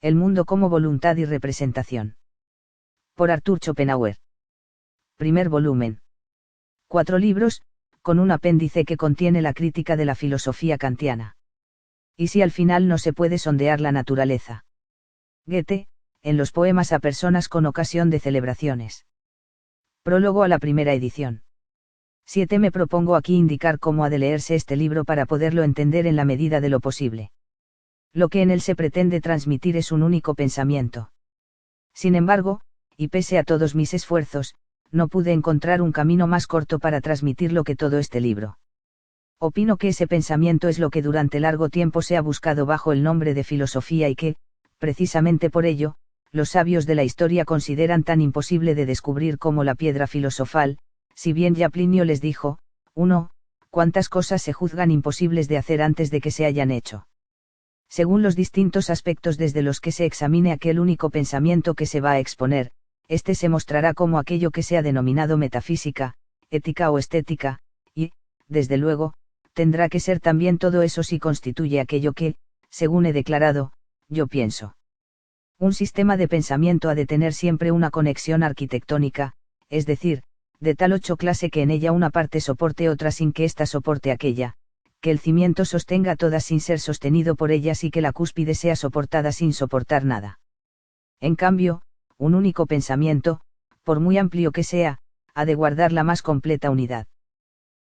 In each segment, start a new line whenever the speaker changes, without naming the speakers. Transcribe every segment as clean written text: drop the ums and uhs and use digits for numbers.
El mundo como voluntad y representación. Por Arthur Schopenhauer. Primer volumen. 4 libros, con un apéndice que contiene la crítica de la filosofía kantiana. ¿Y si al final no se puede sondear la naturaleza? Goethe, en los poemas a personas con ocasión de celebraciones. Prólogo a la primera edición. 7. Me propongo aquí indicar cómo ha de leerse este libro para poderlo entender en la medida de lo posible. Lo que en él se pretende transmitir es un único pensamiento. Sin embargo, y pese a todos mis esfuerzos, no pude encontrar un camino más corto para transmitirlo que todo este libro. Opino que ese pensamiento es lo que durante largo tiempo se ha buscado bajo el nombre de filosofía y que, precisamente por ello, los sabios de la historia consideran tan imposible de descubrir como la piedra filosofal, si bien ya Plinio les dijo, 1, cuántas cosas se juzgan imposibles de hacer antes de que se hayan hecho. Según los distintos aspectos desde los que se examine aquel único pensamiento que se va a exponer, este se mostrará como aquello que se ha denominado metafísica, ética o estética, y, desde luego, tendrá que ser también todo eso si constituye aquello que, según he declarado, yo pienso. Un sistema de pensamiento ha de tener siempre una conexión arquitectónica, es decir, de tal clase que en ella una parte soporte otra sin que ésta soporte aquella, que el cimiento sostenga todas sin ser sostenido por ellas y que la cúspide sea soportada sin soportar nada. En cambio, un único pensamiento, por muy amplio que sea, ha de guardar la más completa unidad.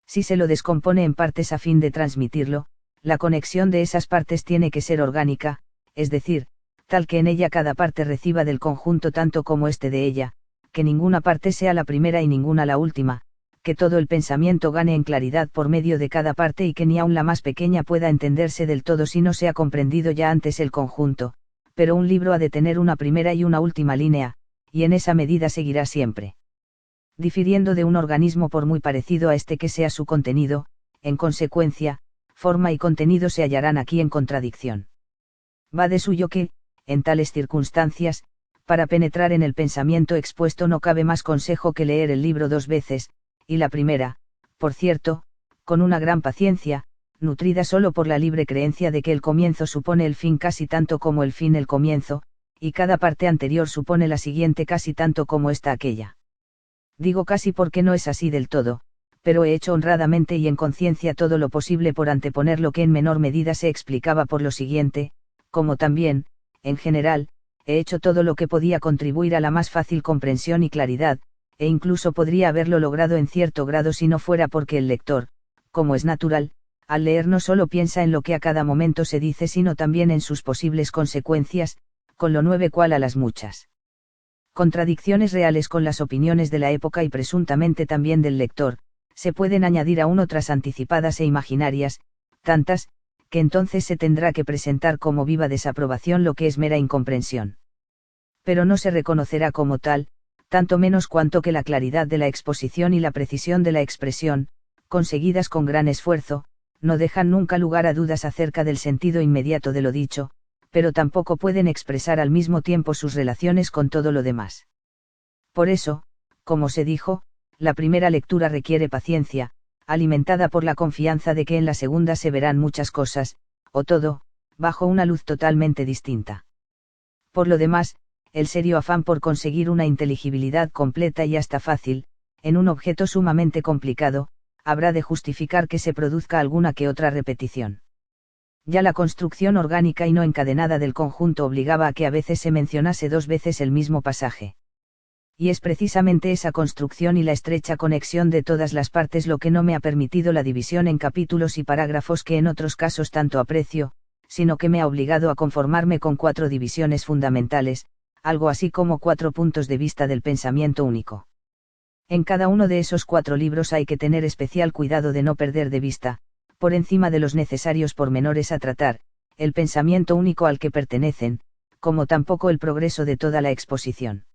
Si se lo descompone en partes a fin de transmitirlo, la conexión de esas partes tiene que ser orgánica, es decir, tal que en ella cada parte reciba del conjunto tanto como éste de ella, que ninguna parte sea la primera y ninguna la última, que todo el pensamiento gane en claridad por medio de cada parte y que ni aun la más pequeña pueda entenderse del todo si no se ha comprendido ya antes el conjunto, pero un libro ha de tener una primera y una última línea, y en esa medida seguirá siempre difiriendo de un organismo por muy parecido a este que sea su contenido, en consecuencia, forma y contenido se hallarán aquí en contradicción. Va de suyo que, en tales circunstancias, para penetrar en el pensamiento expuesto no cabe más consejo que leer el libro 2 veces, y la primera, por cierto, con una gran paciencia, nutrida solo por la libre creencia de que el comienzo supone el fin casi tanto como el fin el comienzo, y cada parte anterior supone la siguiente casi tanto como esta aquella. Digo casi porque no es así del todo, pero he hecho honradamente y en conciencia todo lo posible por anteponer lo que en menor medida se explicaba por lo siguiente, como también, en general, he hecho todo lo que podía contribuir a la más fácil comprensión y claridad, e incluso podría haberlo logrado en cierto grado si no fuera porque el lector, como es natural, al leer no solo piensa en lo que a cada momento se dice sino también en sus posibles consecuencias, con lo nueve cual a las muchas contradicciones reales con las opiniones de la época y presuntamente también del lector, se pueden añadir aún otras anticipadas e imaginarias, tantas, que entonces se tendrá que presentar como viva desaprobación lo que es mera incomprensión. Pero no se reconocerá como tal, tanto menos cuanto que la claridad de la exposición y la precisión de la expresión, conseguidas con gran esfuerzo, no dejan nunca lugar a dudas acerca del sentido inmediato de lo dicho, pero tampoco pueden expresar al mismo tiempo sus relaciones con todo lo demás. Por eso, como se dijo, la primera lectura requiere paciencia, alimentada por la confianza de que en la segunda se verán muchas cosas, o todo, bajo una luz totalmente distinta. Por lo demás, el serio afán por conseguir una inteligibilidad completa y hasta fácil, en un objeto sumamente complicado, habrá de justificar que se produzca alguna que otra repetición. Ya la construcción orgánica y no encadenada del conjunto obligaba a que a veces se mencionase 2 veces el mismo pasaje. Y es precisamente esa construcción y la estrecha conexión de todas las partes lo que no me ha permitido la división en capítulos y parágrafos que en otros casos tanto aprecio, sino que me ha obligado a conformarme con 4 divisiones fundamentales, algo así como 4 puntos de vista del pensamiento único. En cada uno de esos 4 libros hay que tener especial cuidado de no perder de vista, por encima de los necesarios pormenores a tratar, el pensamiento único al que pertenecen, como tampoco el progreso de toda la exposición.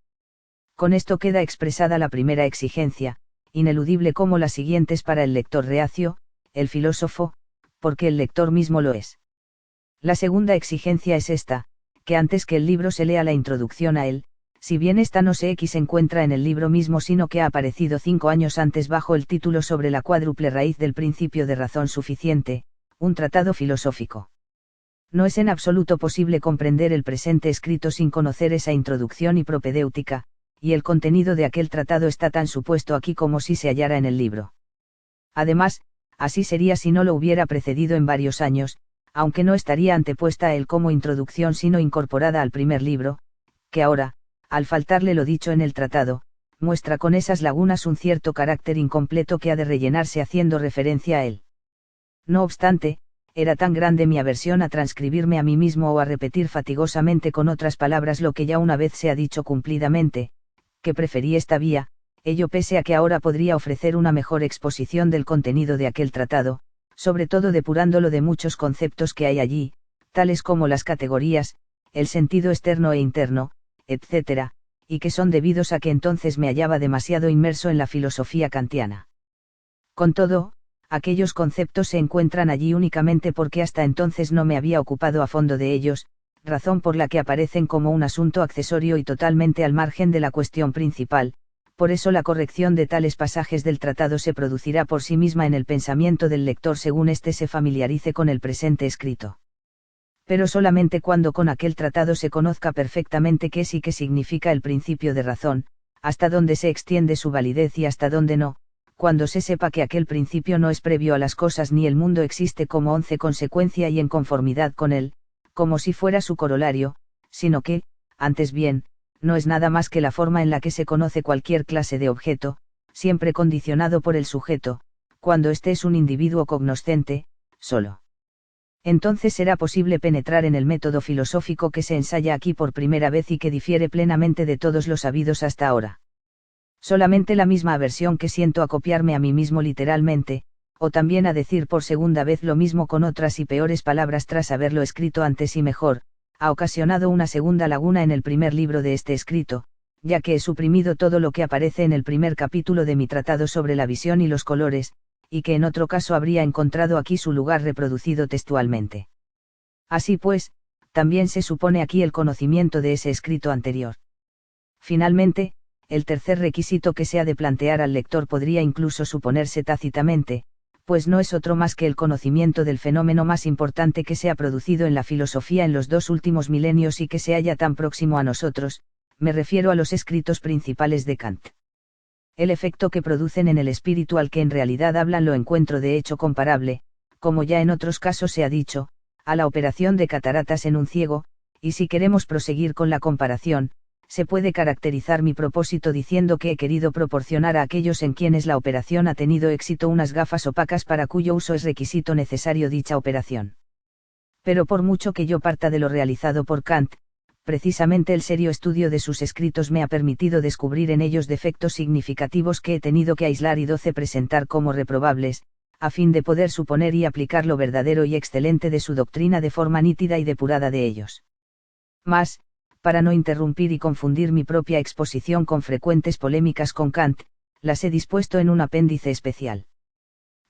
Con esto queda expresada la primera exigencia, ineludible como las siguientes para el lector reacio, el filósofo, porque el lector mismo lo es. La segunda exigencia es esta, que antes que el libro se lea la introducción a él, si bien esta no se encuentra en el libro mismo sino que ha aparecido 5 años antes bajo el título sobre la cuádruple raíz del principio de razón suficiente, un tratado filosófico. No es en absoluto posible comprender el presente escrito sin conocer esa introducción y propedéutica, y el contenido de aquel tratado está tan supuesto aquí como si se hallara en el libro. Además, así sería si no lo hubiera precedido en varios años, aunque no estaría antepuesta a él como introducción sino incorporada al primer libro, que ahora, al faltarle lo dicho en el tratado, muestra con esas lagunas un cierto carácter incompleto que ha de rellenarse haciendo referencia a él. No obstante, era tan grande mi aversión a transcribirme a mí mismo o a repetir fatigosamente con otras palabras lo que ya una vez se ha dicho cumplidamente, que preferí esta vía, ello pese a que ahora podría ofrecer una mejor exposición del contenido de aquel tratado, sobre todo depurándolo de muchos conceptos que hay allí, tales como las categorías, el sentido externo e interno, etc., y que son debidos a que entonces me hallaba demasiado inmerso en la filosofía kantiana. Con todo, aquellos conceptos se encuentran allí únicamente porque hasta entonces no me había ocupado a fondo de ellos, razón por la que aparecen como un asunto accesorio y totalmente al margen de la cuestión principal. Por eso la corrección de tales pasajes del tratado se producirá por sí misma en el pensamiento del lector según éste se familiarice con el presente escrito. Pero solamente cuando con aquel tratado se conozca perfectamente qué es y qué significa el principio de razón, hasta dónde se extiende su validez y hasta dónde no, cuando se sepa que aquel principio no es previo a las cosas ni el mundo existe como consecuencia y en conformidad con él, como si fuera su corolario, sino que, antes bien, no es nada más que la forma en la que se conoce cualquier clase de objeto, siempre condicionado por el sujeto, cuando éste es un individuo cognoscente, solo. Entonces será posible penetrar en el método filosófico que se ensaya aquí por primera vez y que difiere plenamente de todos los habidos hasta ahora. Solamente la misma aversión que siento a copiarme a mí mismo literalmente, o también a decir por segunda vez lo mismo con otras y peores palabras tras haberlo escrito antes y mejor, ha ocasionado una segunda laguna en el primer libro de este escrito, ya que he suprimido todo lo que aparece en el primer capítulo de mi tratado sobre la visión y los colores, y que en otro caso habría encontrado aquí su lugar reproducido textualmente. Así pues, también se supone aquí el conocimiento de ese escrito anterior. Finalmente, el tercer requisito que se ha de plantear al lector podría incluso suponerse tácitamente, pues no es otro más que el conocimiento del fenómeno más importante que se ha producido en la filosofía en los 2 últimos milenios y que se halla tan próximo a nosotros, me refiero a los escritos principales de Kant. El efecto que producen en el espíritu al que en realidad hablan lo encuentro de hecho comparable, como ya en otros casos se ha dicho, a la operación de cataratas en un ciego, y si queremos proseguir con la comparación, se puede caracterizar mi propósito diciendo que he querido proporcionar a aquellos en quienes la operación ha tenido éxito unas gafas opacas para cuyo uso es requisito necesario dicha operación. Pero por mucho que yo parta de lo realizado por Kant, precisamente el serio estudio de sus escritos me ha permitido descubrir en ellos defectos significativos que he tenido que aislar y presentar como reprobables, a fin de poder suponer y aplicar lo verdadero y excelente de su doctrina de forma nítida y depurada de ellos. Mas, para no interrumpir y confundir mi propia exposición con frecuentes polémicas con Kant, las he dispuesto en un apéndice especial.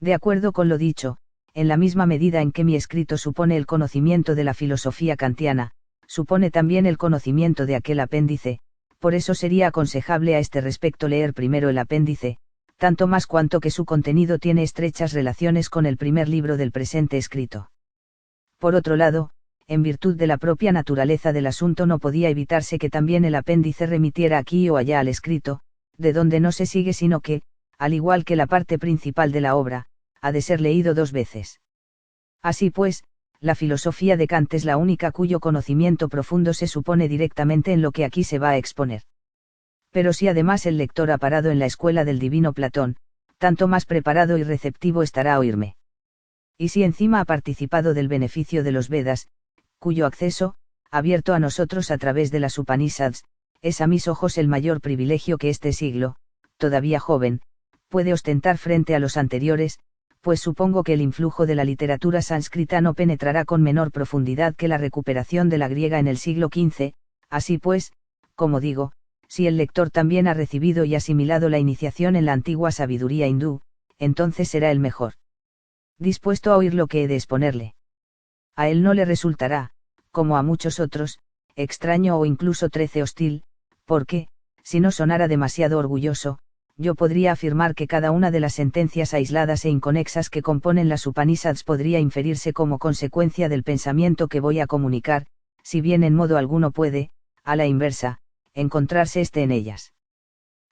De acuerdo con lo dicho, en la misma medida en que mi escrito supone el conocimiento de la filosofía kantiana, supone también el conocimiento de aquel apéndice, por eso sería aconsejable a este respecto leer primero el apéndice, tanto más cuanto que su contenido tiene estrechas relaciones con el primer libro del presente escrito. Por otro lado, en virtud de la propia naturaleza del asunto no podía evitarse que también el apéndice remitiera aquí o allá al escrito, de donde no se sigue sino que, al igual que la parte principal de la obra, ha de ser leído 2 veces. Así pues, la filosofía de Kant es la única cuyo conocimiento profundo se supone directamente en lo que aquí se va a exponer. Pero si además el lector ha parado en la escuela del divino Platón, tanto más preparado y receptivo estará a oírme. Y si encima ha participado del beneficio de los Vedas, cuyo acceso, abierto a nosotros a través de las Upanishads, es a mis ojos el mayor privilegio que este siglo, todavía joven, puede ostentar frente a los anteriores, pues supongo que el influjo de la literatura sánscrita no penetrará con menor profundidad que la recuperación de la griega en el siglo XV, así pues, como digo, si el lector también ha recibido y asimilado la iniciación en la antigua sabiduría hindú, entonces será el mejor dispuesto a oír lo que he de exponerle. A él no le resultará, como a muchos otros, extraño o incluso hostil, porque, si no sonara demasiado orgulloso, yo podría afirmar que cada una de las sentencias aisladas e inconexas que componen las Upanishads podría inferirse como consecuencia del pensamiento que voy a comunicar, si bien en modo alguno puede, a la inversa, encontrarse en ellas.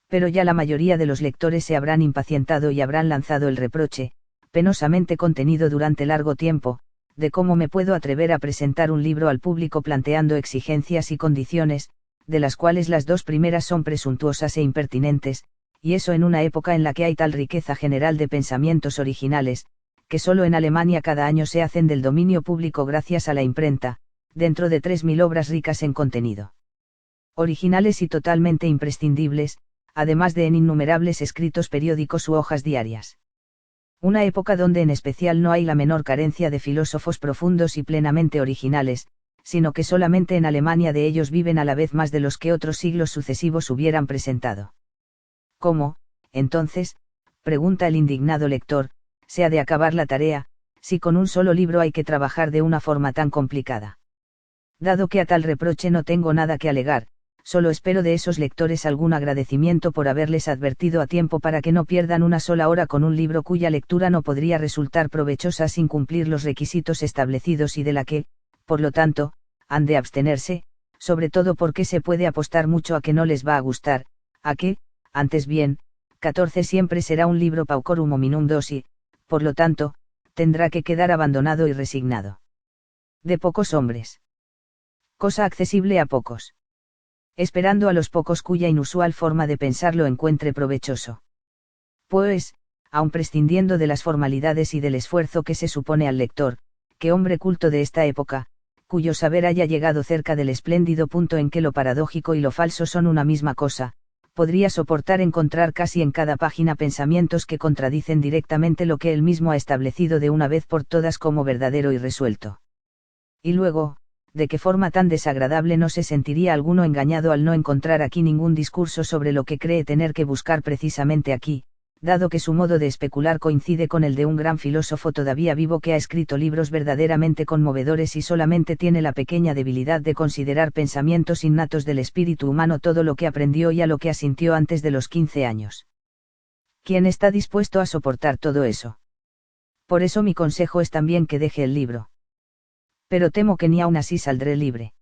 Pero ya la mayoría de los lectores se habrán impacientado y habrán lanzado el reproche, penosamente contenido durante largo tiempo, de cómo me puedo atrever a presentar un libro al público planteando exigencias y condiciones, de las cuales las dos primeras son presuntuosas e impertinentes, y eso en una época en la que hay tal riqueza general de pensamientos originales, que solo en Alemania cada año se hacen del dominio público gracias a la imprenta, dentro de 3.000 obras ricas en contenido. Originales y totalmente imprescindibles, además de en innumerables escritos periódicos u hojas diarias. Una época donde en especial no hay la menor carencia de filósofos profundos y plenamente originales, sino que solamente en Alemania de ellos viven a la vez más de los que otros siglos sucesivos hubieran presentado. ¿Cómo, entonces, pregunta el indignado lector, se ha de acabar la tarea, si con un solo libro hay que trabajar de una forma tan complicada? Dado que a tal reproche no tengo nada que alegar, solo espero de esos lectores algún agradecimiento por haberles advertido a tiempo para que no pierdan una sola hora con un libro cuya lectura no podría resultar provechosa sin cumplir los requisitos establecidos y de la que, por lo tanto, han de abstenerse, sobre todo porque se puede apostar mucho a que no les va a gustar, a que, antes bien, 14 siempre será un libro paucorum hominum dos y, por lo tanto, tendrá que quedar abandonado y resignado. De pocos hombres. Cosa accesible a pocos. Esperando a los pocos cuya inusual forma de pensar lo encuentre provechoso. Pues, aun prescindiendo de las formalidades y del esfuerzo que se supone al lector, que hombre culto de esta época, cuyo saber haya llegado cerca del espléndido punto en que lo paradójico y lo falso son una misma cosa, podría soportar encontrar casi en cada página pensamientos que contradicen directamente lo que él mismo ha establecido de una vez por todas como verdadero y resuelto. Y luego, de qué forma tan desagradable no se sentiría alguno engañado al no encontrar aquí ningún discurso sobre lo que cree tener que buscar precisamente aquí, dado que su modo de especular coincide con el de un gran filósofo todavía vivo que ha escrito libros verdaderamente conmovedores y solamente tiene la pequeña debilidad de considerar pensamientos innatos del espíritu humano todo lo que aprendió y a lo que asintió antes de los 15 años. ¿Quién está dispuesto a soportar todo eso? Por eso mi consejo es también que deje el libro. Pero temo que ni aun así saldré libre.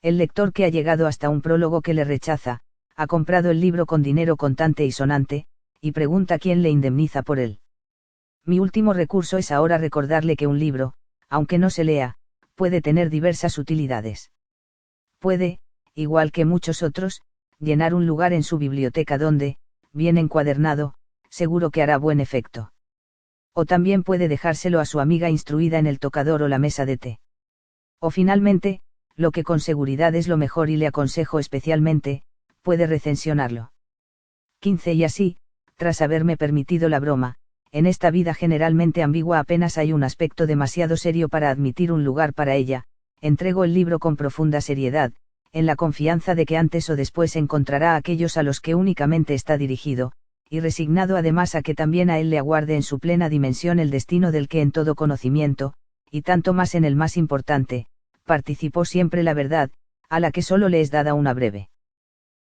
El lector que ha llegado hasta un prólogo que le rechaza, ha comprado el libro con dinero contante y sonante, y pregunta quién le indemniza por él. Mi último recurso es ahora recordarle que un libro, aunque no se lea, puede tener diversas utilidades. Puede, igual que muchos otros, llenar un lugar en su biblioteca donde, bien encuadernado, seguro que hará buen efecto. O también puede dejárselo a su amiga instruida en el tocador o la mesa de té. O finalmente, lo que con seguridad es lo mejor y le aconsejo especialmente, puede recensionarlo. 15 Y así, tras haberme permitido la broma, en esta vida generalmente ambigua apenas hay un aspecto demasiado serio para admitir un lugar para ella, entrego el libro con profunda seriedad, en la confianza de que antes o después encontrará a aquellos a los que únicamente está dirigido, y resignado además a que también a él le aguarde en su plena dimensión el destino del que en todo conocimiento, y tanto más en el más importante, participó siempre la verdad, a la que solo le es dada una breve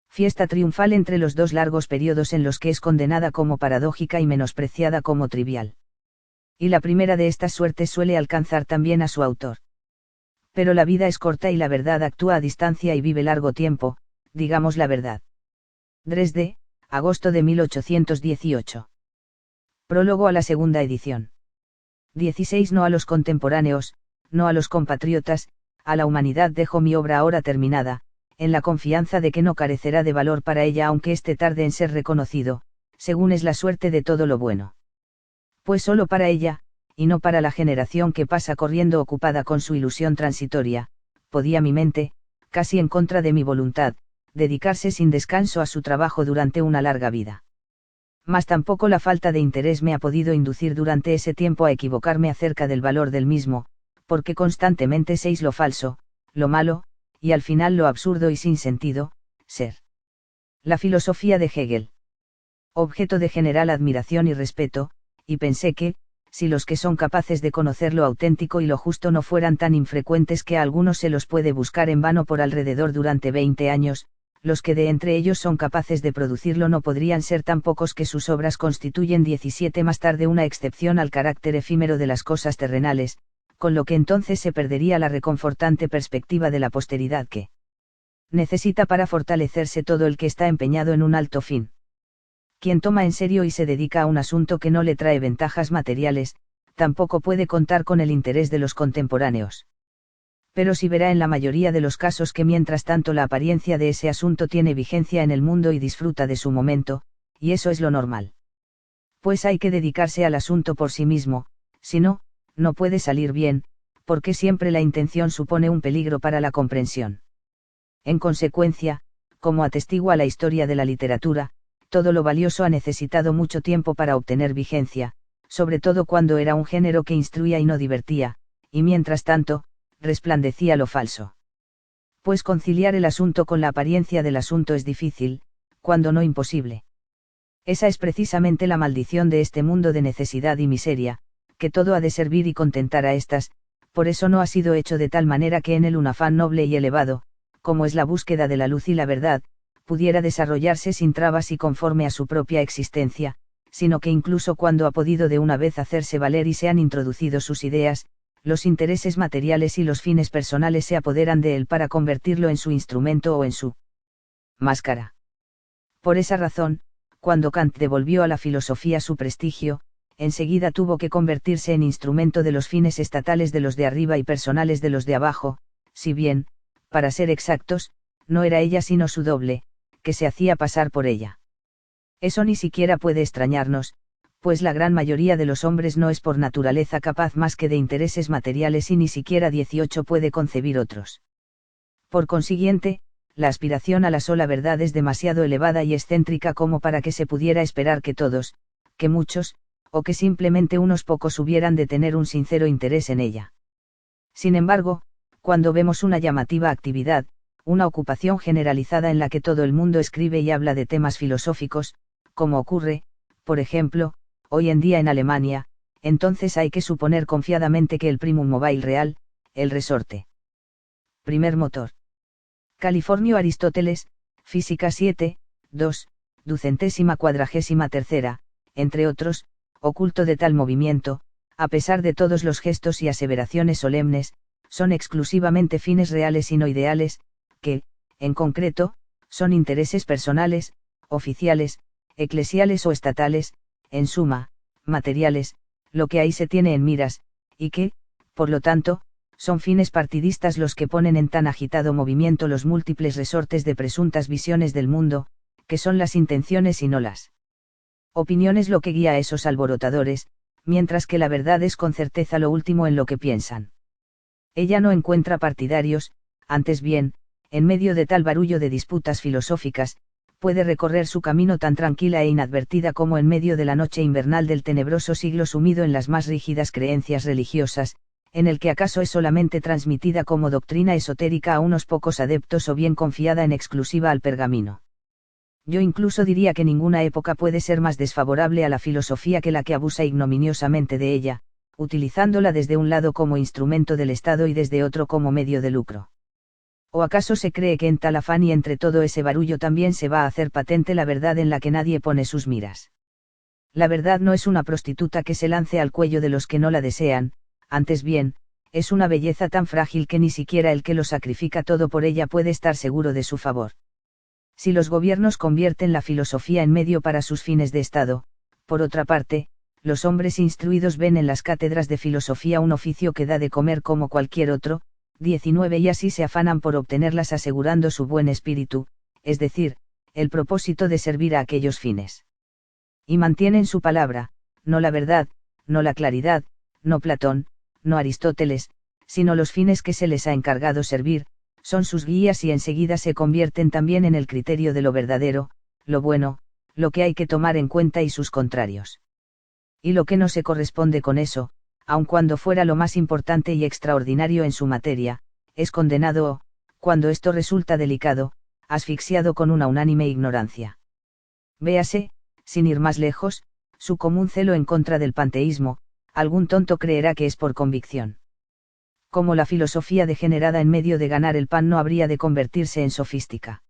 fiesta triunfal entre los dos largos periodos en los que es condenada como paradójica y menospreciada como trivial. Y la primera de estas suertes suele alcanzar también a su autor. Pero la vida es corta y la verdad actúa a distancia y vive largo tiempo, digamos la verdad. Dresde, agosto de 1818. Prólogo a la segunda edición. 16 No a los contemporáneos, no a los compatriotas, a la humanidad dejo mi obra ahora terminada, en la confianza de que no carecerá de valor para ella aunque esté tarde en ser reconocido, según es la suerte de todo lo bueno. Pues solo para ella, y no para la generación que pasa corriendo ocupada con su ilusión transitoria, podía mi mente, casi en contra de mi voluntad, dedicarse sin descanso a su trabajo durante una larga vida. Mas tampoco la falta de interés me ha podido inducir durante ese tiempo a equivocarme acerca del valor del mismo, porque constantemente séis lo falso, lo malo, y al final lo absurdo y sin sentido, ser. La filosofía de Hegel. Objeto de general admiración y respeto, y pensé que, si los que son capaces de conocer lo auténtico y lo justo no fueran tan infrecuentes que a algunos se los puede buscar en vano por alrededor durante 20 años, los que de entre ellos son capaces de producirlo no podrían ser tan pocos que sus obras constituyen 17 más tarde una excepción al carácter efímero de las cosas terrenales, con lo que entonces se perdería la reconfortante perspectiva de la posteridad que necesita para fortalecerse todo el que está empeñado en un alto fin. Quien toma en serio y se dedica a un asunto que no le trae ventajas materiales, tampoco puede contar con el interés de los contemporáneos. Pero sí verá en la mayoría de los casos que mientras tanto la apariencia de ese asunto tiene vigencia en el mundo y disfruta de su momento, y eso es lo normal. Pues hay que dedicarse al asunto por sí mismo, si no, no puede salir bien, porque siempre la intención supone un peligro para la comprensión. En consecuencia, como atestigua la historia de la literatura, todo lo valioso ha necesitado mucho tiempo para obtener vigencia, sobre todo cuando era un género que instruía y no divertía, y mientras tanto, resplandecía lo falso. Pues conciliar el asunto con la apariencia del asunto es difícil, cuando no imposible. Esa es precisamente la maldición de este mundo de necesidad y miseria, que todo ha de servir y contentar a estas, por eso no ha sido hecho de tal manera que en él un afán noble y elevado, como es la búsqueda de la luz y la verdad, pudiera desarrollarse sin trabas y conforme a su propia existencia, sino que incluso cuando ha podido de una vez hacerse valer y se han introducido sus ideas, los intereses materiales y los fines personales se apoderan de él para convertirlo en su instrumento o en su máscara. Por esa razón, cuando Kant devolvió a la filosofía su prestigio, enseguida tuvo que convertirse en instrumento de los fines estatales de los de arriba y personales de los de abajo, si bien, para ser exactos, no era ella sino su doble, que se hacía pasar por ella. Eso ni siquiera puede extrañarnos, pues la gran mayoría de los hombres no es por naturaleza capaz más que de intereses materiales y ni siquiera 18 puede concebir otros. Por consiguiente, la aspiración a la sola verdad es demasiado elevada y excéntrica como para que se pudiera esperar que todos, que muchos, o que simplemente unos pocos hubieran de tener un sincero interés en ella. Sin embargo, cuando vemos una llamativa actividad, una ocupación generalizada en la que todo el mundo escribe y habla de temas filosóficos, como ocurre, por ejemplo, hoy en día en Alemania, entonces hay que suponer confiadamente que el primum mobile real, el resorte. Primer motor. Californio Aristóteles, Física 7, 2, 243, entre otros, oculto de tal movimiento, a pesar de todos los gestos y aseveraciones solemnes, son exclusivamente fines reales y no ideales, que, en concreto, son intereses personales, oficiales, eclesiales o estatales, en suma, materiales, lo que ahí se tiene en miras, y que, por lo tanto, son fines partidistas los que ponen en tan agitado movimiento los múltiples resortes de presuntas visiones del mundo, que son las intenciones y no las opiniones lo que guía a esos alborotadores, mientras que la verdad es con certeza lo último en lo que piensan. Ella no encuentra partidarios, antes bien, en medio de tal barullo de disputas filosóficas, puede recorrer su camino tan tranquila e inadvertida como en medio de la noche invernal del tenebroso siglo sumido en las más rígidas creencias religiosas, en el que acaso es solamente transmitida como doctrina esotérica a unos pocos adeptos o bien confiada en exclusiva al pergamino. Yo incluso diría que ninguna época puede ser más desfavorable a la filosofía que la que abusa ignominiosamente de ella, utilizándola desde un lado como instrumento del Estado y desde otro como medio de lucro. ¿O acaso se cree que en tal afán y entre todo ese barullo también se va a hacer patente la verdad en la que nadie pone sus miras? La verdad no es una prostituta que se lance al cuello de los que no la desean, antes bien, es una belleza tan frágil que ni siquiera el que lo sacrifica todo por ella puede estar seguro de su favor. Si los gobiernos convierten la filosofía en medio para sus fines de Estado, por otra parte, los hombres instruidos ven en las cátedras de filosofía un oficio que da de comer como cualquier otro, 19 y así se afanan por obtenerlas asegurando su buen espíritu, es decir, el propósito de servir a aquellos fines. Y mantienen su palabra, no la verdad, no la claridad, no Platón, no Aristóteles, sino los fines que se les ha encargado servir, son sus guías y enseguida se convierten también en el criterio de lo verdadero, lo bueno, lo que hay que tomar en cuenta y sus contrarios. Y lo que no se corresponde con eso, aun cuando fuera lo más importante y extraordinario en su materia, es condenado o, cuando esto resulta delicado, asfixiado con una unánime ignorancia. Véase, sin ir más lejos, su común celo en contra del panteísmo, algún tonto creerá que es por convicción. Como la filosofía degenerada en medio de ganar el pan no habría de convertirse en sofística.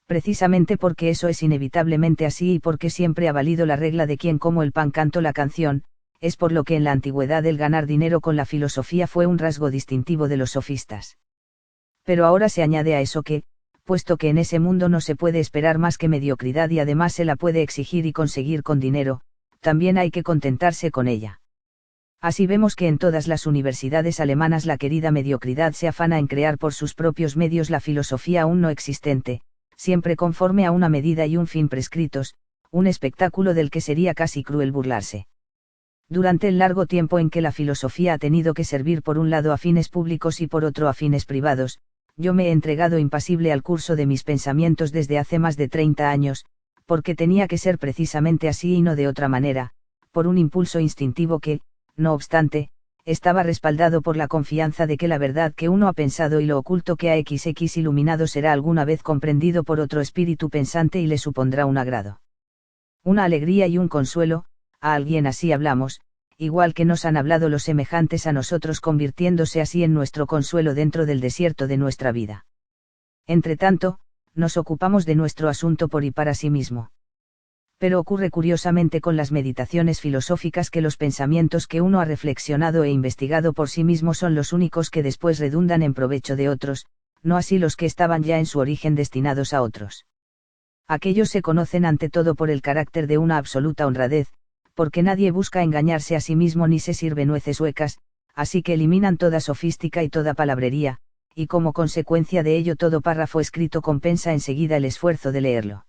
Precisamente porque eso es inevitablemente así y porque siempre ha valido la regla de quien como el pan canto la canción, es por lo que en la antigüedad el ganar dinero con la filosofía fue un rasgo distintivo de los sofistas. Pero ahora se añade a eso que, puesto que en ese mundo no se puede esperar más que mediocridad y además se la puede exigir y conseguir con dinero, también hay que contentarse con ella. Así vemos que en todas las universidades alemanas la querida mediocridad se afana en crear por sus propios medios la filosofía aún no existente, siempre conforme a una medida y un fin prescritos, un espectáculo del que sería casi cruel burlarse. Durante el largo tiempo en que la filosofía ha tenido que servir por un lado a fines públicos y por otro a fines privados, yo me he entregado impasible al curso de mis pensamientos desde hace más de 30 años, porque tenía que ser precisamente así y no de otra manera, por un impulso instintivo que, no obstante, estaba respaldado por la confianza de que la verdad que uno ha pensado y lo oculto que ha XX iluminado será alguna vez comprendido por otro espíritu pensante y le supondrá un agrado. Una alegría y un consuelo, a alguien así hablamos, igual que nos han hablado los semejantes a nosotros convirtiéndose así en nuestro consuelo dentro del desierto de nuestra vida. Entretanto, nos ocupamos de nuestro asunto por y para sí mismo. Pero ocurre curiosamente con las meditaciones filosóficas que los pensamientos que uno ha reflexionado e investigado por sí mismo son los únicos que después redundan en provecho de otros, no así los que estaban ya en su origen destinados a otros. Aquellos se conocen ante todo por el carácter de una absoluta honradez, porque nadie busca engañarse a sí mismo ni se sirve nueces huecas, así que eliminan toda sofística y toda palabrería, y como consecuencia de ello todo párrafo escrito compensa enseguida el esfuerzo de leerlo.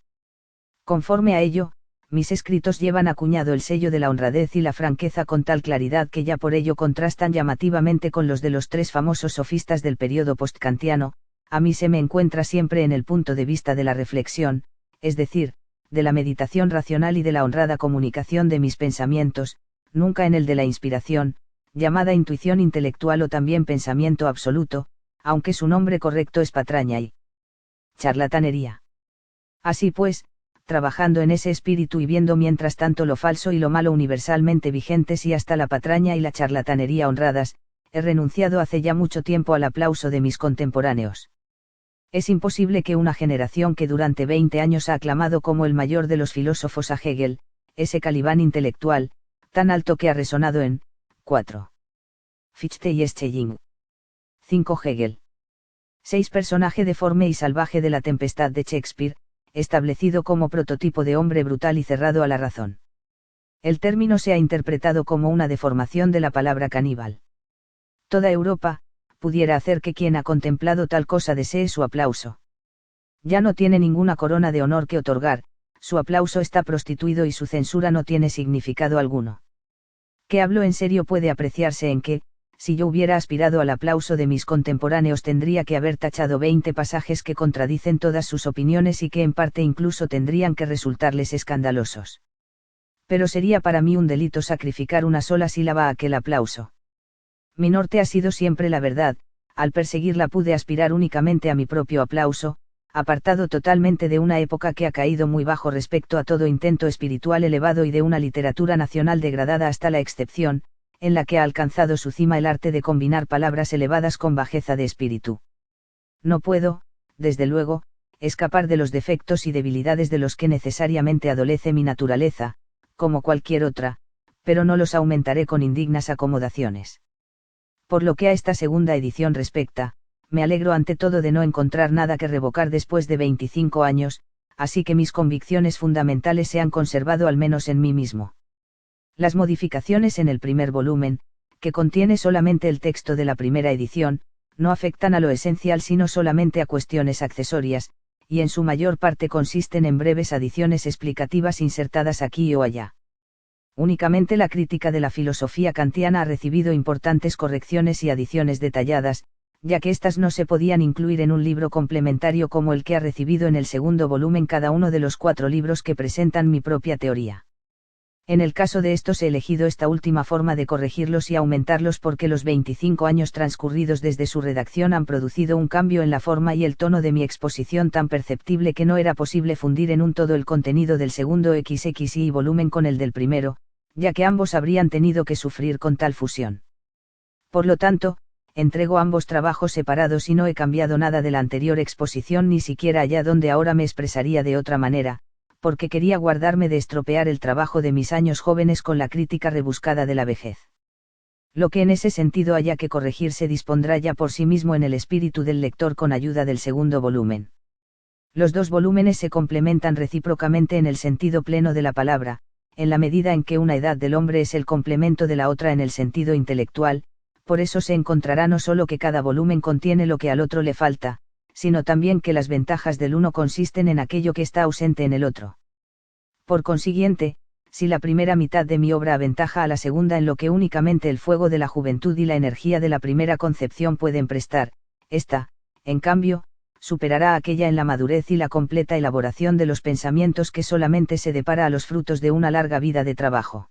Conforme a ello, mis escritos llevan acuñado el sello de la honradez y la franqueza con tal claridad que ya por ello contrastan llamativamente con los de los tres famosos sofistas del período postkantiano. A mí se me encuentra siempre en el punto de vista de la reflexión, es decir, de la meditación racional y de la honrada comunicación de mis pensamientos, nunca en el de la inspiración, llamada intuición intelectual o también pensamiento absoluto, aunque su nombre correcto es patraña y charlatanería. Así pues, trabajando en ese espíritu y viendo mientras tanto lo falso y lo malo universalmente vigentes y hasta la patraña y la charlatanería honradas, he renunciado hace ya mucho tiempo al aplauso de mis contemporáneos. Es imposible que una generación que durante 20 años ha aclamado como el mayor de los filósofos a Hegel, ese calibán intelectual, tan alto que ha resonado en 4. Fichte y Schelling. 5. Hegel. 6. Personaje deforme y salvaje de la tempestad de Shakespeare, establecido como prototipo de hombre brutal y cerrado a la razón. El término se ha interpretado como una deformación de la palabra caníbal. Toda Europa, pudiera hacer que quien ha contemplado tal cosa desee su aplauso. Ya no tiene ninguna corona de honor que otorgar, su aplauso está prostituido y su censura no tiene significado alguno. Que hablo en serio puede apreciarse en que, si yo hubiera aspirado al aplauso de mis contemporáneos tendría que haber tachado 20 pasajes que contradicen todas sus opiniones y que en parte incluso tendrían que resultarles escandalosos. Pero sería para mí un delito sacrificar una sola sílaba a aquel aplauso. Mi norte ha sido siempre la verdad, al perseguirla pude aspirar únicamente a mi propio aplauso, apartado totalmente de una época que ha caído muy bajo respecto a todo intento espiritual elevado y de una literatura nacional degradada hasta la excepción, en la que ha alcanzado su cima el arte de combinar palabras elevadas con bajeza de espíritu. No puedo, desde luego, escapar de los defectos y debilidades de los que necesariamente adolece mi naturaleza, como cualquier otra, pero no los aumentaré con indignas acomodaciones. Por lo que a esta segunda edición respecta, me alegro ante todo de no encontrar nada que revocar después de 25 años, así que mis convicciones fundamentales se han conservado al menos en mí mismo. Las modificaciones en el primer volumen, que contiene solamente el texto de la primera edición, no afectan a lo esencial sino solamente a cuestiones accesorias, y en su mayor parte consisten en breves adiciones explicativas insertadas aquí o allá. Únicamente la crítica de la filosofía kantiana ha recibido importantes correcciones y adiciones detalladas, ya que éstas no se podían incluir en un libro complementario como el que ha recibido en el segundo volumen cada uno de los 4 libros que presentan mi propia teoría. En el caso de estos he elegido esta última forma de corregirlos y aumentarlos porque los 25 años transcurridos desde su redacción han producido un cambio en la forma y el tono de mi exposición tan perceptible que no era posible fundir en un todo el contenido del segundo XXI volumen con el del primero, ya que ambos habrían tenido que sufrir con tal fusión. Por lo tanto, entrego ambos trabajos separados y no he cambiado nada de la anterior exposición ni siquiera allá donde ahora me expresaría de otra manera, porque quería guardarme de estropear el trabajo de mis años jóvenes con la crítica rebuscada de la vejez. Lo que en ese sentido haya que corregir se dispondrá ya por sí mismo en el espíritu del lector con ayuda del segundo volumen. Los dos volúmenes se complementan recíprocamente en el sentido pleno de la palabra, en la medida en que una edad del hombre es el complemento de la otra en el sentido intelectual, por eso se encontrará no solo que cada volumen contiene lo que al otro le falta, sino también que las ventajas del uno consisten en aquello que está ausente en el otro. Por consiguiente, si la primera mitad de mi obra aventaja a la segunda en lo que únicamente el fuego de la juventud y la energía de la primera concepción pueden prestar, esta, en cambio, superará a aquella en la madurez y la completa elaboración de los pensamientos que solamente se depara a los frutos de una larga vida de trabajo.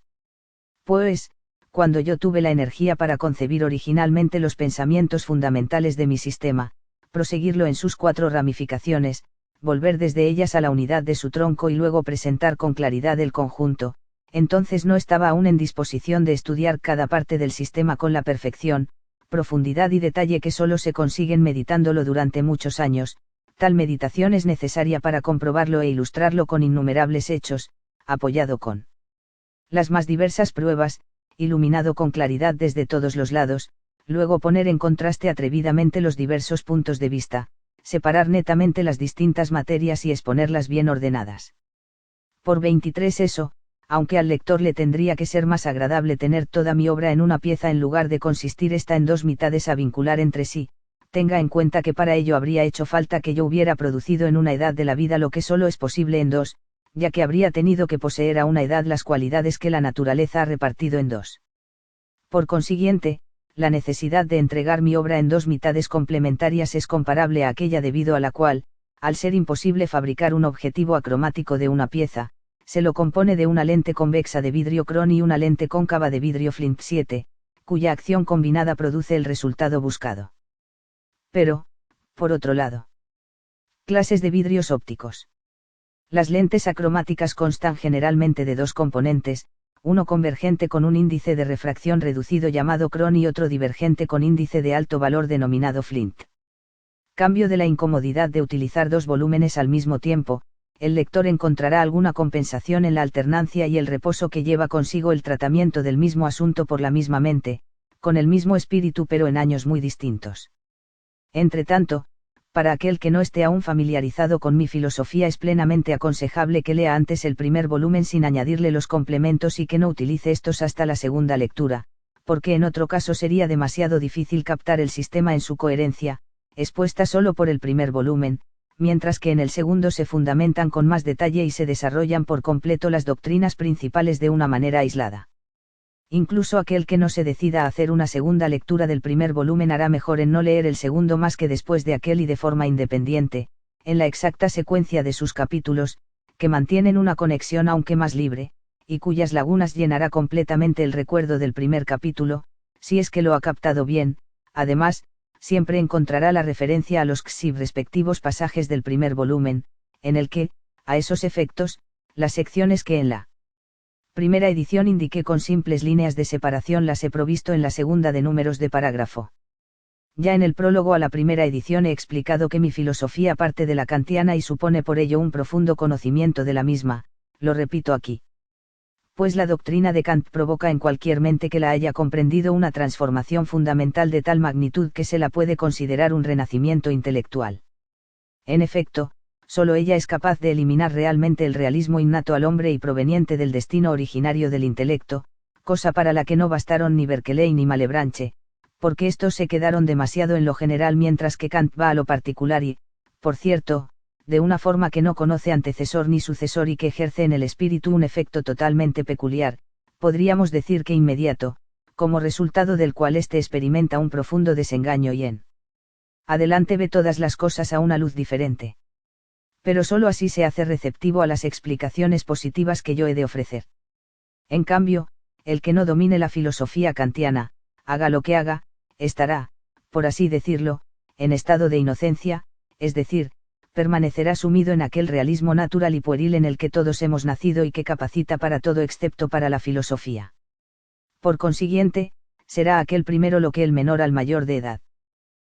Pues, cuando yo tuve la energía para concebir originalmente los pensamientos fundamentales de mi sistema, proseguirlo en sus 4 ramificaciones, volver desde ellas a la unidad de su tronco y luego presentar con claridad el conjunto, entonces no estaba aún en disposición de estudiar cada parte del sistema con la perfección, profundidad y detalle que solo se consiguen meditándolo durante muchos años. Tal meditación es necesaria para comprobarlo e ilustrarlo con innumerables hechos, apoyado con las más diversas pruebas, iluminado con claridad desde todos los lados, luego poner en contraste atrevidamente los diversos puntos de vista, separar netamente las distintas materias y exponerlas bien ordenadas. Por 23 eso, aunque al lector le tendría que ser más agradable tener toda mi obra en una pieza en lugar de consistir esta en 2 mitades a vincular entre sí, tenga en cuenta que para ello habría hecho falta que yo hubiera producido en una edad de la vida lo que solo es posible en 2, ya que habría tenido que poseer a una edad las cualidades que la naturaleza ha repartido en 2. Por consiguiente, la necesidad de entregar mi obra en 2 mitades complementarias es comparable a aquella debido a la cual, al ser imposible fabricar un objetivo acromático de una pieza, se lo compone de una lente convexa de vidrio Chrome y una lente cóncava de vidrio Flint 7, cuya acción combinada produce el resultado buscado. Pero, por otro lado, clases de vidrios ópticos. Las lentes acromáticas constan generalmente de 2 componentes, uno convergente con un índice de refracción reducido llamado Chrome y otro divergente con índice de alto valor denominado Flint. Cambio de la incomodidad de utilizar 2 volúmenes al mismo tiempo, el lector encontrará alguna compensación en la alternancia y el reposo que lleva consigo el tratamiento del mismo asunto por la misma mente, con el mismo espíritu pero en años muy distintos. Entretanto, para aquel que no esté aún familiarizado con mi filosofía es plenamente aconsejable que lea antes el primer volumen sin añadirle los complementos y que no utilice estos hasta la segunda lectura, porque en otro caso sería demasiado difícil captar el sistema en su coherencia, expuesta solo por el primer volumen, mientras que en el segundo se fundamentan con más detalle y se desarrollan por completo las doctrinas principales de una manera aislada. Incluso aquel que no se decida a hacer una segunda lectura del primer volumen hará mejor en no leer el segundo más que después de aquel y de forma independiente, en la exacta secuencia de sus capítulos, que mantienen una conexión aunque más libre, y cuyas lagunas llenará completamente el recuerdo del primer capítulo, si es que lo ha captado bien. Además, siempre encontrará la referencia a los xiv respectivos pasajes del primer volumen, en el que, a esos efectos, las secciones que en la primera edición indiqué con simples líneas de separación las he provisto en la segunda de números de parágrafo. Ya en el prólogo a la primera edición he explicado que mi filosofía parte de la kantiana y supone por ello un profundo conocimiento de la misma, lo repito aquí. Pues la doctrina de Kant provoca en cualquier mente que la haya comprendido una transformación fundamental de tal magnitud que se la puede considerar un renacimiento intelectual. En efecto, solo ella es capaz de eliminar realmente el realismo innato al hombre y proveniente del destino originario del intelecto, cosa para la que no bastaron ni Berkeley ni Malebranche, porque estos se quedaron demasiado en lo general mientras que Kant va a lo particular y, por cierto, de una forma que no conoce antecesor ni sucesor y que ejerce en el espíritu un efecto totalmente peculiar, podríamos decir que inmediato, como resultado del cual éste experimenta un profundo desengaño y en adelante ve todas las cosas a una luz diferente. Pero solo así se hace receptivo a las explicaciones positivas que yo he de ofrecer. En cambio, el que no domine la filosofía kantiana, haga lo que haga, estará, por así decirlo, en estado de inocencia, es decir, permanecerá sumido en aquel realismo natural y pueril en el que todos hemos nacido y que capacita para todo excepto para la filosofía. Por consiguiente, será aquel primero lo que el menor al mayor de edad.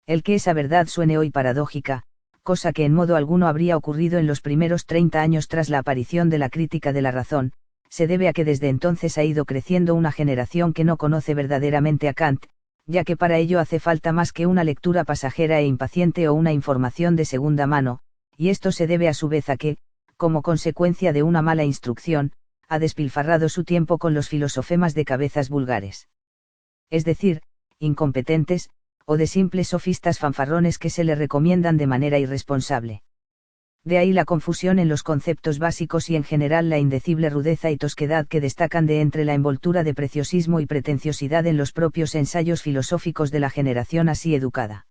El que esa verdad suene hoy paradójica, cosa que en modo alguno habría ocurrido en los primeros 30 años tras la aparición de la crítica de la razón, se debe a que desde entonces ha ido creciendo una generación que no conoce verdaderamente a Kant, ya que para ello hace falta más que una lectura pasajera e impaciente o una información de segunda mano, y esto se debe a su vez a que, como consecuencia de una mala instrucción, ha despilfarrado su tiempo con los filosofemas de cabezas vulgares. Es decir, incompetentes, o de simples sofistas fanfarrones que se le recomiendan de manera irresponsable. De ahí la confusión en los conceptos básicos y en general la indecible rudeza y tosquedad que destacan de entre la envoltura de preciosismo y pretenciosidad en los propios ensayos filosóficos de la generación así educada.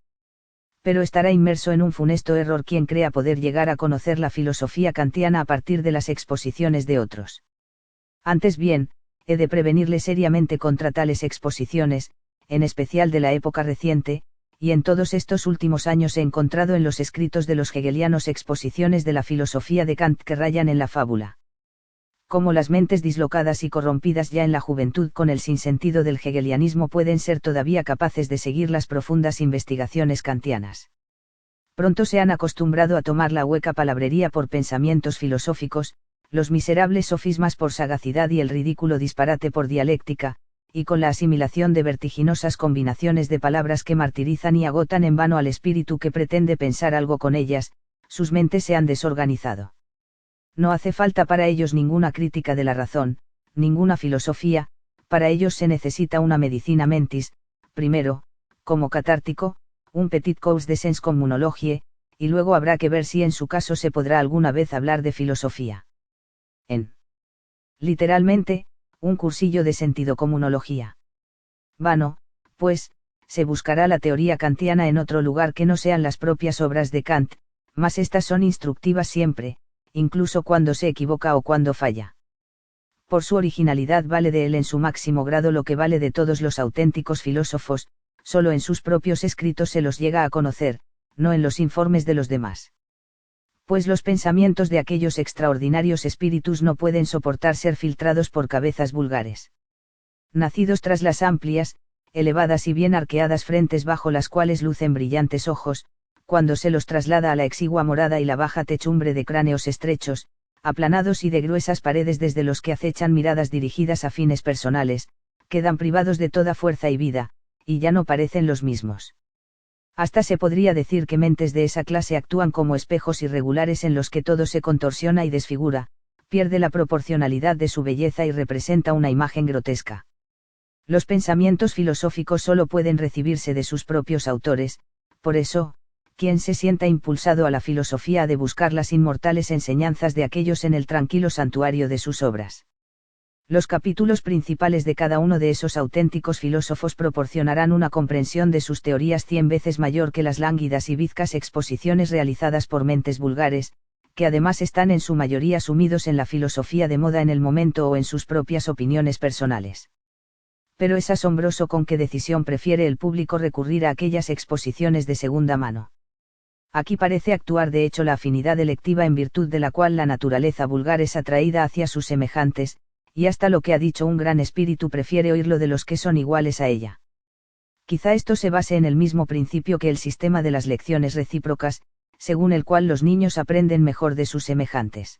Pero estará inmerso en un funesto error quien crea poder llegar a conocer la filosofía kantiana a partir de las exposiciones de otros. Antes bien, he de prevenirle seriamente contra tales exposiciones, en especial de la época reciente, y en todos estos últimos años he encontrado en los escritos de los hegelianos exposiciones de la filosofía de Kant que rayan en la fábula. Cómo las mentes dislocadas y corrompidas ya en la juventud con el sinsentido del hegelianismo pueden ser todavía capaces de seguir las profundas investigaciones kantianas. Pronto se han acostumbrado a tomar la hueca palabrería por pensamientos filosóficos, los miserables sofismas por sagacidad y el ridículo disparate por dialéctica, y con la asimilación de vertiginosas combinaciones de palabras que martirizan y agotan en vano al espíritu que pretende pensar algo con ellas, sus mentes se han desorganizado. No hace falta para ellos ninguna crítica de la razón, ninguna filosofía, para ellos se necesita una medicina mentis, primero, como catártico, un petit cours de sens communologie, y luego habrá que ver si en su caso se podrá alguna vez hablar de filosofía. Literalmente, un cursillo de sentido-comunología. Vano, pues, se buscará la teoría kantiana en otro lugar que no sean las propias obras de Kant, mas estas son instructivas siempre, incluso cuando se equivoca o cuando falla. Por su originalidad vale de él en su máximo grado lo que vale de todos los auténticos filósofos, solo en sus propios escritos se los llega a conocer, no en los informes de los demás. Pues los pensamientos de aquellos extraordinarios espíritus no pueden soportar ser filtrados por cabezas vulgares. Nacidos tras las amplias, elevadas y bien arqueadas frentes bajo las cuales lucen brillantes ojos, cuando se los traslada a la exigua morada y la baja techumbre de cráneos estrechos, aplanados y de gruesas paredes desde los que acechan miradas dirigidas a fines personales, quedan privados de toda fuerza y vida, y ya no parecen los mismos. Hasta se podría decir que mentes de esa clase actúan como espejos irregulares en los que todo se contorsiona y desfigura, pierde la proporcionalidad de su belleza y representa una imagen grotesca. Los pensamientos filosóficos solo pueden recibirse de sus propios autores, por eso, quien se sienta impulsado a la filosofía ha de buscar las inmortales enseñanzas de aquellos en el tranquilo santuario de sus obras. Los capítulos principales de cada uno de esos auténticos filósofos proporcionarán una comprensión de sus teorías 100 veces mayor que las lánguidas y bizcas exposiciones realizadas por mentes vulgares, que además están en su mayoría sumidos en la filosofía de moda en el momento o en sus propias opiniones personales. Pero es asombroso con qué decisión prefiere el público recurrir a aquellas exposiciones de segunda mano. Aquí parece actuar de hecho la afinidad electiva en virtud de la cual la naturaleza vulgar es atraída hacia sus semejantes, y hasta lo que ha dicho un gran espíritu prefiere oírlo de los que son iguales a ella. Quizá esto se base en el mismo principio que el sistema de las lecciones recíprocas, según el cual los niños aprenden mejor de sus semejantes.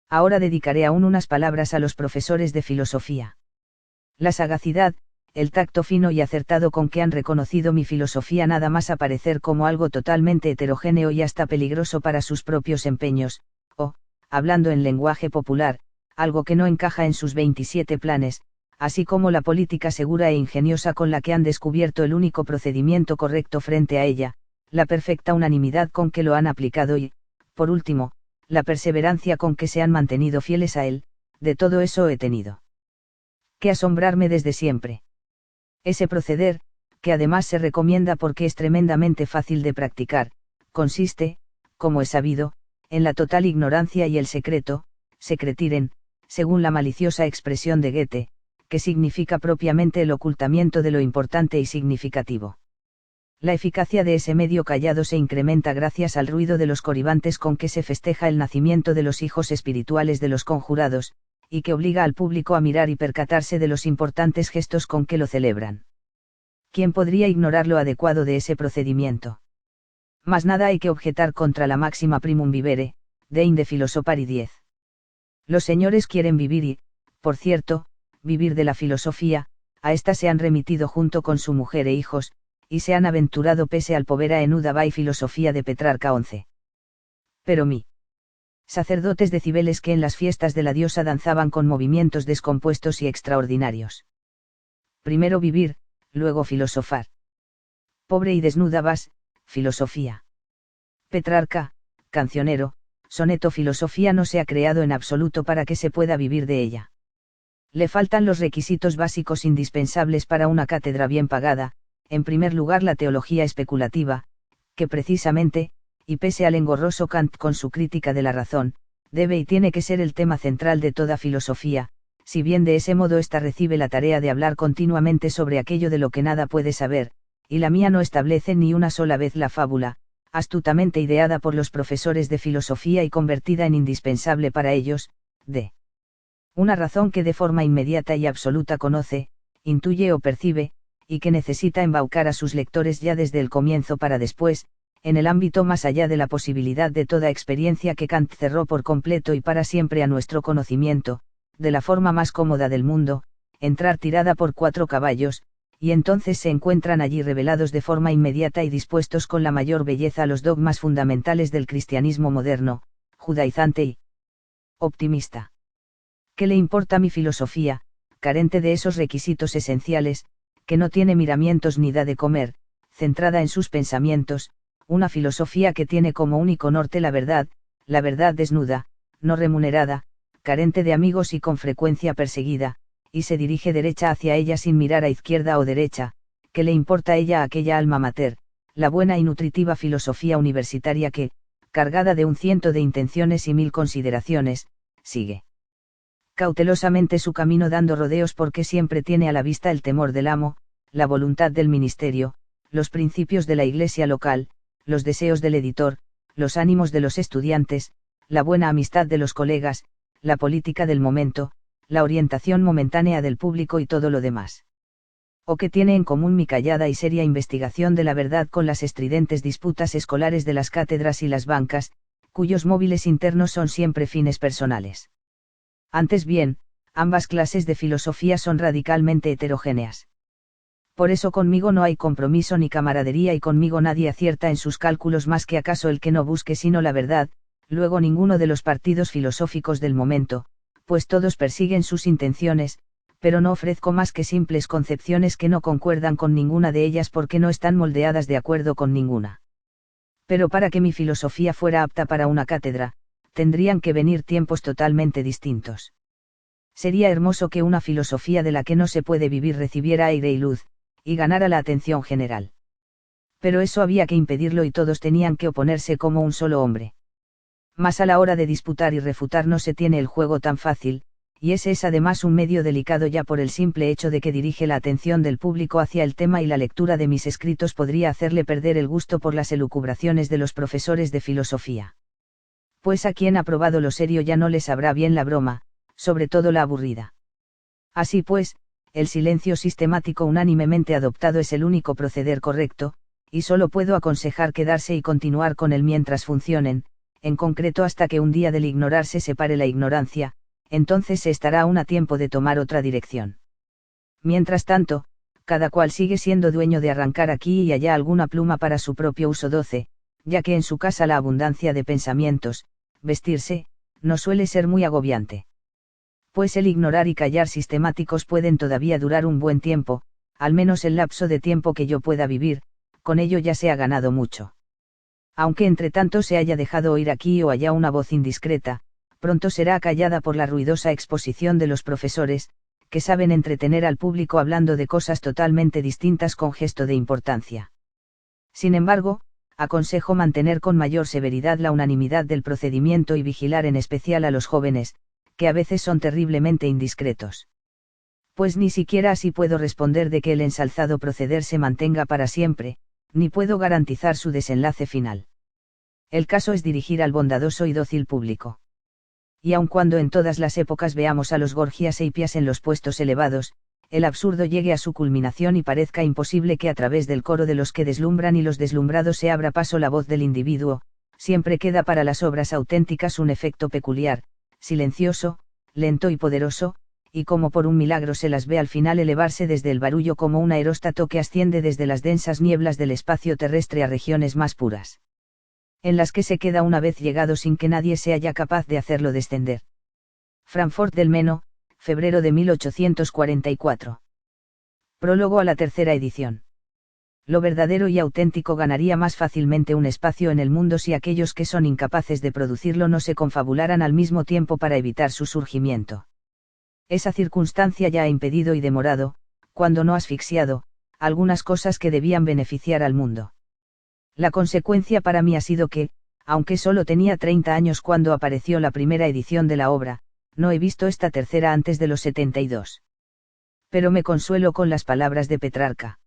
Ahora dedicaré aún unas palabras a los profesores de filosofía. La sagacidad, el tacto fino y acertado con que han reconocido mi filosofía nada más aparecer como algo totalmente heterogéneo y hasta peligroso para sus propios empeños, o, hablando en lenguaje popular, algo que no encaja en sus 27 planes, así como la política segura e ingeniosa con la que han descubierto el único procedimiento correcto frente a ella, la perfecta unanimidad con que lo han aplicado y, por último, la perseverancia con que se han mantenido fieles a él, de todo eso he tenido que asombrarme desde siempre. Ese proceder, que además se recomienda porque es tremendamente fácil de practicar, consiste, como es sabido, en la total ignorancia y el secreto, secretiren, según la maliciosa expresión de Goethe, que significa propiamente el ocultamiento de lo importante y significativo. La eficacia de ese medio callado se incrementa gracias al ruido de los coribantes con que se festeja el nacimiento de los hijos espirituales de los conjurados, y que obliga al público a mirar y percatarse de los importantes gestos con que lo celebran. ¿Quién podría ignorar lo adecuado de ese procedimiento? Mas nada hay que objetar contra la máxima primum vivere, deinde philosophari 10. Los señores quieren vivir y, por cierto, vivir de la filosofía, a esta se han remitido junto con su mujer e hijos, y se han aventurado pese al povera enuda by filosofía de Petrarca 11. Pero mi sacerdotes de Cibeles que en las fiestas de la diosa danzaban con movimientos descompuestos y extraordinarios. Primero vivir, luego filosofar. Pobre y desnuda vas, filosofía. Petrarca, cancionero, soneto. Filosofía no se ha creado en absoluto para que se pueda vivir de ella. Le faltan los requisitos básicos indispensables para una cátedra bien pagada, en primer lugar la teología especulativa, que precisamente, y pese al engorroso Kant con su crítica de la razón, debe y tiene que ser el tema central de toda filosofía, si bien de ese modo ésta recibe la tarea de hablar continuamente sobre aquello de lo que nada puede saber, y la mía no establece ni una sola vez la fábula, astutamente ideada por los profesores de filosofía y convertida en indispensable para ellos, de una razón que de forma inmediata y absoluta conoce, intuye o percibe, y que necesita embaucar a sus lectores ya desde el comienzo para después, en el ámbito más allá de la posibilidad de toda experiencia que Kant cerró por completo y para siempre a nuestro conocimiento, de la forma más cómoda del mundo, entrar tirada por 4 caballos, y entonces se encuentran allí revelados de forma inmediata y dispuestos con la mayor belleza los dogmas fundamentales del cristianismo moderno, judaizante y optimista. ¿Qué le importa mi filosofía, carente de esos requisitos esenciales, que no tiene miramientos ni da de comer, centrada en sus pensamientos, una filosofía que tiene como único norte la verdad desnuda, no remunerada, carente de amigos y con frecuencia perseguida, y se dirige derecha hacia ella sin mirar a izquierda o derecha? ¿Qué le importa a ella aquella alma mater, la buena y nutritiva filosofía universitaria que, cargada de un ciento de intenciones y 1000 consideraciones, sigue cautelosamente su camino dando rodeos porque siempre tiene a la vista el temor del amo, la voluntad del ministerio, los principios de la iglesia local, los deseos del editor, los ánimos de los estudiantes, la buena amistad de los colegas, la política del momento, la orientación momentánea del público y todo lo demás? ¿O qué tiene en común mi callada y seria investigación de la verdad con las estridentes disputas escolares de las cátedras y las bancas, cuyos móviles internos son siempre fines personales? Antes bien, ambas clases de filosofía son radicalmente heterogéneas. Por eso conmigo no hay compromiso ni camaradería y conmigo nadie acierta en sus cálculos más que acaso el que no busque sino la verdad, luego ninguno de los partidos filosóficos del momento, pues todos persiguen sus intenciones, pero no ofrezco más que simples concepciones que no concuerdan con ninguna de ellas porque no están moldeadas de acuerdo con ninguna. Pero para que mi filosofía fuera apta para una cátedra, tendrían que venir tiempos totalmente distintos. Sería hermoso que una filosofía de la que no se puede vivir recibiera aire y luz, y ganara la atención general. Pero eso había que impedirlo y todos tenían que oponerse como un solo hombre. Mas a la hora de disputar y refutar no se tiene el juego tan fácil, y ese es además un medio delicado ya por el simple hecho de que dirige la atención del público hacia el tema y la lectura de mis escritos podría hacerle perder el gusto por las elucubraciones de los profesores de filosofía. Pues a quien ha probado lo serio ya no le sabrá bien la broma, sobre todo la aburrida. Así pues, el silencio sistemático unánimemente adoptado es el único proceder correcto, y solo puedo aconsejar quedarse y continuar con él mientras funcionen, en concreto hasta que un día del ignorar se separe la ignorancia, entonces se estará aún a tiempo de tomar otra dirección. Mientras tanto, cada cual sigue siendo dueño de arrancar aquí y allá alguna pluma para su propio uso 12, ya que en su casa la abundancia de pensamientos, vestirse, no suele ser muy agobiante. Pues el ignorar y callar sistemáticos pueden todavía durar un buen tiempo, al menos el lapso de tiempo que yo pueda vivir, con ello ya se ha ganado mucho. Aunque entre tanto se haya dejado oír aquí o allá una voz indiscreta, pronto será acallada por la ruidosa exposición de los profesores, que saben entretener al público hablando de cosas totalmente distintas con gesto de importancia. Sin embargo, aconsejo mantener con mayor severidad la unanimidad del procedimiento y vigilar en especial a los jóvenes, que a veces son terriblemente indiscretos. Pues ni siquiera así puedo responder de que el ensalzado proceder se mantenga para siempre, ni puedo garantizar su desenlace final. El caso es dirigir al bondadoso y dócil público. Y aun cuando en todas las épocas veamos a los Gorgias e Hipias en los puestos elevados, el absurdo llegue a su culminación y parezca imposible que a través del coro de los que deslumbran y los deslumbrados se abra paso la voz del individuo, siempre queda para las obras auténticas un efecto peculiar, silencioso, lento y poderoso, y como por un milagro se las ve al final elevarse desde el barullo como un aeróstato que asciende desde las densas nieblas del espacio terrestre a regiones más puras, en las que se queda una vez llegado sin que nadie sea ya capaz de hacerlo descender. Fráncfort del Meno, febrero de 1844. Prólogo a la tercera edición. Lo verdadero y auténtico ganaría más fácilmente un espacio en el mundo si aquellos que son incapaces de producirlo no se confabularan al mismo tiempo para evitar su surgimiento. Esa circunstancia ya ha impedido y demorado, cuando no asfixiado, algunas cosas que debían beneficiar al mundo. La consecuencia para mí ha sido que, aunque solo tenía 30 años cuando apareció la primera edición de la obra, no he visto esta tercera antes de los 72. Pero me consuelo con las palabras de Petrarca.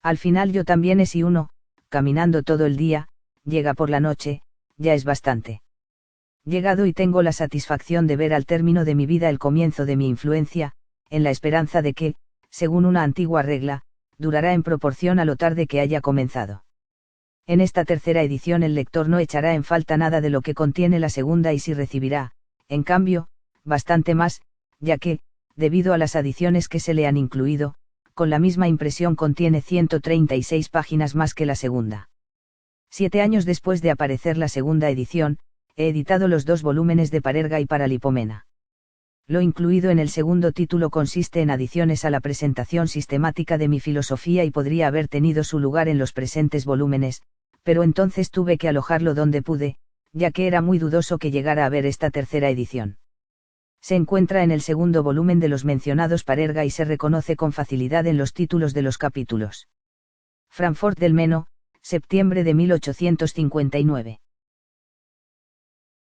Al final yo también si uno, caminando todo el día, llega por la noche, ya es bastante. Llegado y tengo la satisfacción de ver al término de mi vida el comienzo de mi influencia, en la esperanza de que, según una antigua regla, durará en proporción a lo tarde que haya comenzado. En esta tercera edición el lector no echará en falta nada de lo que contiene la segunda y si recibirá, en cambio, bastante más, ya que, debido a las adiciones que se le han incluido, con la misma impresión contiene 136 páginas más que la segunda. 7 años después de aparecer la segunda edición, he editado los 2 volúmenes de Parerga y Paralipomena. Lo incluido en el segundo título consiste en adiciones a la presentación sistemática de mi filosofía y podría haber tenido su lugar en los presentes volúmenes, pero entonces tuve que alojarlo donde pude, ya que era muy dudoso que llegara a haber esta tercera edición. Se encuentra en el segundo volumen de los mencionados Parerga y se reconoce con facilidad en los títulos de los capítulos. Fráncfort del Meno, septiembre de 1859.